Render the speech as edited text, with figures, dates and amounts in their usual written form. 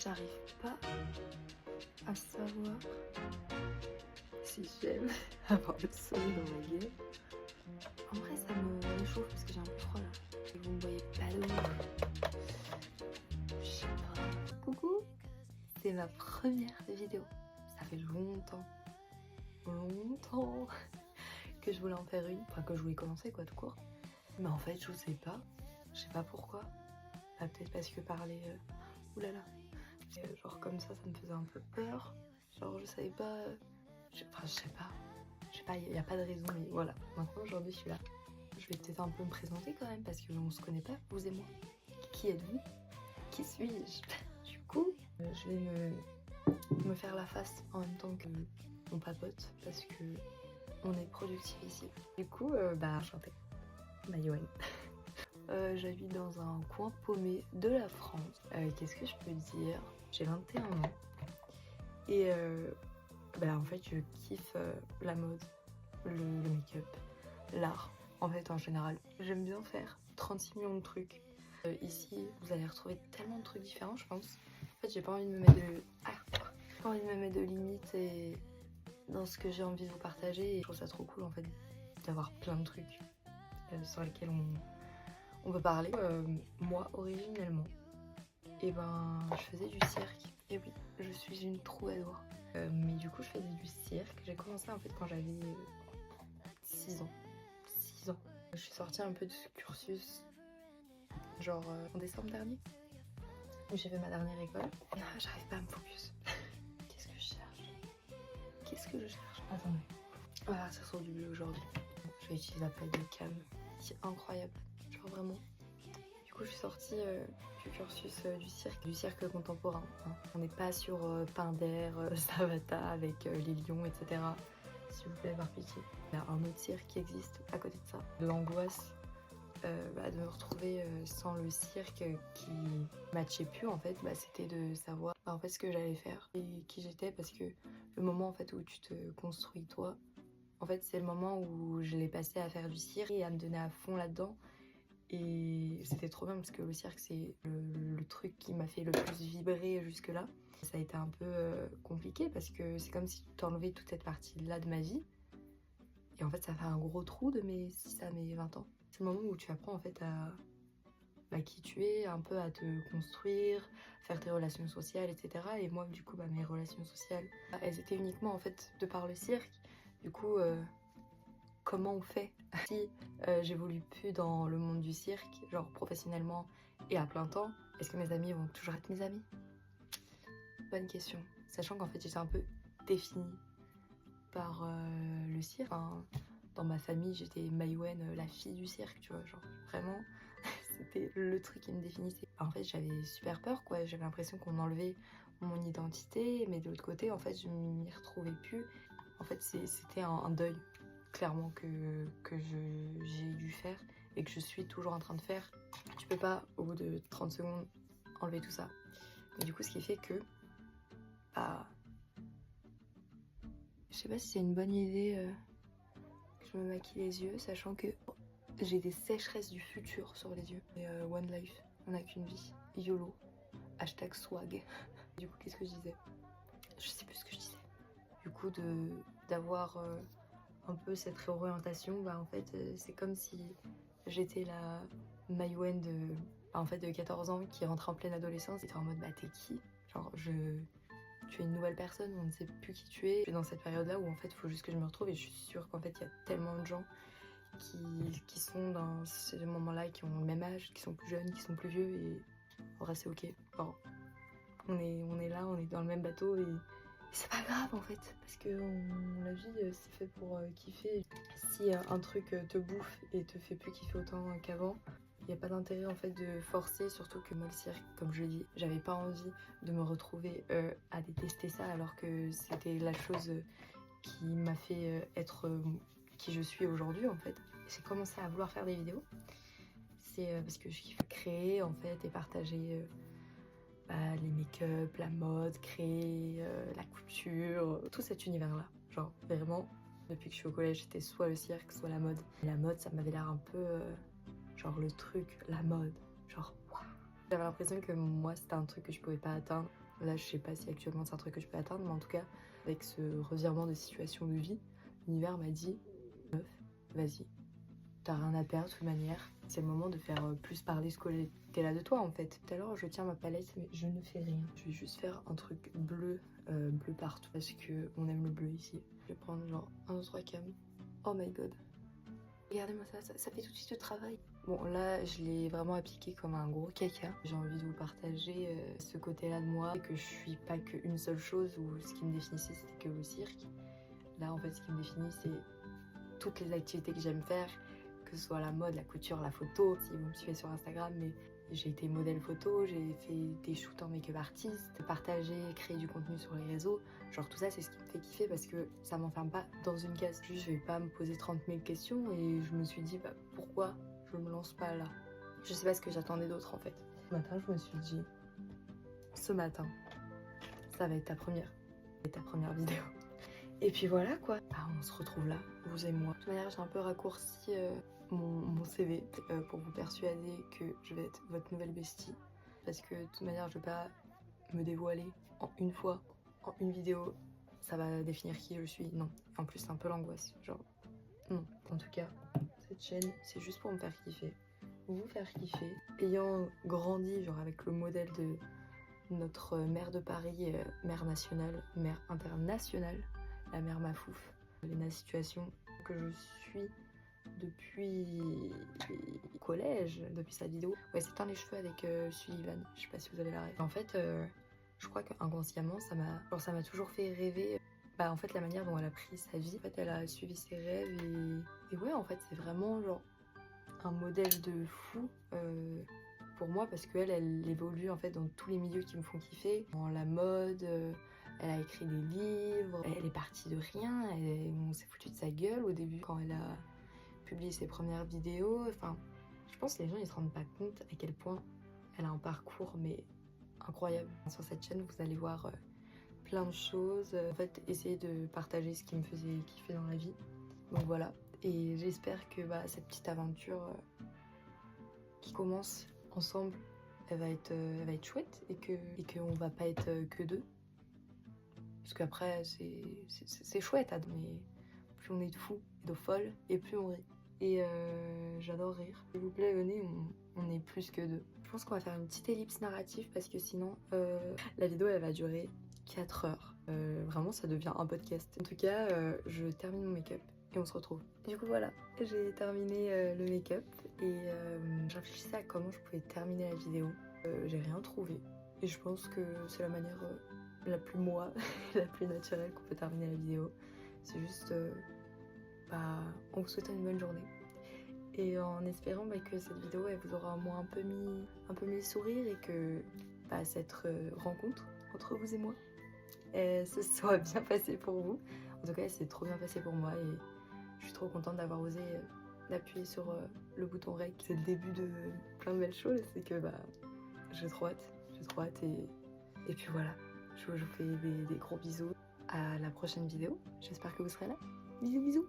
J'arrive pas à savoir si j'aime avoir le soleil dans ma gueule. En vrai, ça me réchauffe parce que j'ai un peu froid là. Et vous me voyez pas de ouf. Je sais pas. Coucou, c'est ma première vidéo. Ça fait longtemps que je voulais en faire une. Enfin, que je voulais commencer quoi, tout court. Mais en fait, je sais pas pourquoi. Bah, peut-être parce que parler. Oulala. Genre comme ça me faisait un peu peur. Genre, je savais pas. Enfin, je sais pas, il n'y a pas de raison, mais voilà. Maintenant, aujourd'hui, je suis là. Je vais peut-être un peu me présenter quand même, parce qu'on se connaît pas, vous et moi. Qui êtes-vous? Qui suis-je? Du coup, je vais me faire la face en même temps que mon papote, parce que on est productif ici. Du coup, enchantée. Mayoane. J'habite dans un coin paumé de la France. Qu'est-ce que je peux dire? J'ai 21 ans. Et en fait, je kiffe la mode, le make-up, l'art, en fait, en général. J'aime bien faire 36 millions de trucs. Ici, vous allez retrouver tellement de trucs différents, je pense. En fait, j'ai pas envie de me mettre de limites et dans ce que j'ai envie de vous partager. Et je trouve ça trop cool, en fait, d'avoir plein de trucs sur lesquels on peut parler. Moi, originellement, je faisais du cirque. Et oui, je suis une troubadour. Mais du coup, je faisais du cirque. J'ai commencé en fait quand j'avais 6 ans. 6 ans. Je suis sortie un peu de ce cursus, genre en décembre dernier, où j'ai fait ma dernière école. J'arrive pas à me focus. Qu'est-ce que je cherche? Attendez. On va partir sur du bleu aujourd'hui. Je vais utiliser la palette de cam. C'est incroyable. Genre vraiment. Du coup, je suis sortie du cursus du cirque contemporain. Hein. On n'est pas sur Pinder, Savata avec les lions, etc. S'il vous plaît, par pitié. Il y a un autre cirque qui existe à côté de ça. L'angoisse de me retrouver sans le cirque qui matchait plus, en fait, c'était de savoir en fait ce que j'allais faire et qui j'étais, parce que le moment en fait où tu te construis toi, en fait, c'est le moment où je l'ai passé à faire du cirque et à me donner à fond là-dedans. Et c'était trop bien parce que le cirque, c'est le truc qui m'a fait le plus vibrer jusque-là. Ça a été un peu compliqué parce que c'est comme si tu t'enlevais toute cette partie-là de ma vie. Et en fait, ça fait un gros trou de mes 6 à mes 20 ans. C'est le moment où tu apprends en fait à qui tu es, un peu à te construire, faire tes relations sociales, etc. Et moi, du coup, mes relations sociales, elles étaient uniquement en fait de par le cirque. Du coup, comment on fait si j'évolue plus dans le monde du cirque, genre professionnellement et à plein temps? Est-ce que mes amis vont toujours être mes amis? Bonne question. Sachant qu'en fait j'étais un peu définie par le cirque. Enfin, dans ma famille j'étais Maïwen, la fille du cirque, tu vois, genre vraiment c'était le truc qui me définissait. En fait j'avais super peur quoi, j'avais l'impression qu'on enlevait mon identité, mais de l'autre côté en fait je m'y retrouvais plus. En fait c'était un deuil clairement que j'ai dû faire et que je suis toujours en train de faire. Tu peux pas au bout de 30 secondes enlever tout ça. Mais du coup ce qui fait que je sais pas si c'est une bonne idée que je me maquille les yeux, sachant que j'ai des sécheresses du futur sur les yeux. Et one life, on n'a qu'une vie. YOLO. Hashtag swag. Du coup qu'est-ce que je disais? Je sais plus ce que je disais. Du coup d'avoir un peu cette réorientation, en fait c'est comme si j'étais la Maïwen de 14 ans qui rentre en pleine adolescence. C'était en mode t'es qui? Genre tu es une nouvelle personne, on ne sait plus qui tu es. Je suis dans cette période là où en fait il faut juste que je me retrouve, et je suis sûre qu'en fait il y a tellement de gens qui sont dans ce moment là, qui ont le même âge, qui sont plus jeunes, qui sont plus vieux, et en vrai c'est ok. Genre, on est là, on est dans le même bateau, et c'est pas grave en fait, parce que la vie c'est fait pour kiffer. Si un truc te bouffe et te fait plus kiffer autant qu'avant, il n'y a pas d'intérêt en fait de forcer, surtout que moi le cirque, comme je le dis, j'avais pas envie de me retrouver à détester ça, alors que c'était la chose qui m'a fait être qui je suis aujourd'hui en fait. J'ai commencé à vouloir faire des vidéos, c'est parce que je kiffe créer en fait et partager les make-up, la mode, créer, la couture, tout cet univers-là. Genre vraiment, depuis que je suis au collège, c'était soit le cirque, soit la mode. Et la mode, ça m'avait l'air un peu genre le truc, la mode, genre waouh. J'avais l'impression que moi c'était un truc que je pouvais pas atteindre. Là je sais pas si actuellement c'est un truc que je peux atteindre, mais en tout cas avec ce revirement de situation de vie, l'univers m'a dit meuf, vas-y, t'as rien à perdre de toute manière. C'est le moment de faire plus parler ce qu'elle a de toi en fait. Tout à l'heure je tiens ma palette mais je ne fais rien. Je vais juste faire un truc bleu, bleu partout parce que on aime le bleu ici. Je vais prendre genre 1, 2, 3 cam. Oh my god. Regardez-moi ça fait tout de suite le travail. Bon là je l'ai vraiment appliqué comme un gros caca. J'ai envie de vous partager ce côté-là de moi, que je suis pas qu'une seule chose où ce qui me définissait c'était que le cirque. Là en fait ce qui me définit c'est toutes les activités que j'aime faire, que ce soit la mode, la couture, la photo. Si vous me suivez sur Instagram, mais j'ai été modèle photo, j'ai fait des shoots en make-up artiste, partager, créer du contenu sur les réseaux. Genre tout ça c'est ce qui me fait kiffer parce que ça m'enferme pas dans une case. Juste je vais pas me poser 30 000 questions et je me suis dit bah pourquoi je me lance pas là. Je sais pas ce que j'attendais d'autre en fait. Ce matin je me suis dit, ce matin, ça va être ta première vidéo. Et puis voilà quoi. Ah, on se retrouve là, vous et moi. De toute manière j'ai un peu raccourci mon CV pour vous persuader que je vais être votre nouvelle bestie. Parce que de toute manière je vais pas me dévoiler en une fois, en une vidéo. Ça va définir qui je suis, non. En plus c'est un peu l'angoisse, genre non. En tout cas, cette chaîne c'est juste pour me faire kiffer. Vous faire kiffer. Ayant grandi genre avec le modèle de notre maire de Paris, maire nationale, maire internationale, la mère Mafouf, Léna Situation, que je suis depuis le collège, depuis sa vidéo. Ouais, c'est teint les cheveux avec Sullivan, je sais pas si vous avez la rêve. En fait, je crois qu'inconsciemment, ça m'a toujours fait rêver. Bah en fait, la manière dont elle a pris sa vie, en fait, elle a suivi ses rêves et ouais, en fait, c'est vraiment genre un modèle de fou pour moi parce qu'elle évolue en fait dans tous les milieux qui me font kiffer. Dans la mode, elle a écrit des livres, elle est partie de rien, on s'est foutu de sa gueule au début quand elle a publié ses premières vidéos. Enfin, je pense que les gens ils se rendent pas compte à quel point elle a un parcours mais incroyable. Sur cette chaîne, vous allez voir plein de choses. En fait, essayer de partager ce qui me faisait kiffer dans la vie. Donc voilà. Et j'espère que cette petite aventure qui commence ensemble, elle va être chouette et qu'on va pas être que deux. Parce qu'après, c'est chouette, mais plus on est de fous, de folles, et plus on rit. Et j'adore rire. S'il vous plaît, venez, on est plus que deux. Je pense qu'on va faire une petite ellipse narrative parce que sinon, la vidéo, elle va durer 4 heures. Vraiment, ça devient un podcast. En tout cas, je termine mon make-up et on se retrouve. Du coup, voilà, j'ai terminé le make-up et je réfléchissais à comment je pouvais terminer la vidéo. J'ai rien trouvé et je pense que c'est la manière la plus moi, la plus naturelle qu'on peut terminer la vidéo. C'est juste en vous souhaitant une bonne journée et en espérant que cette vidéo elle vous aura au moins un peu mis le sourire et que cette rencontre entre vous et moi se soit bien passée pour vous. En tout cas, c'est trop bien passé pour moi et je suis trop contente d'avoir osé d'appuyer sur le bouton REC. C'est le début de plein de belles choses, c'est que j'ai trop hâte et puis voilà. Je vous fais des gros bisous. À la prochaine vidéo. J'espère que vous serez là. Bisous bisous.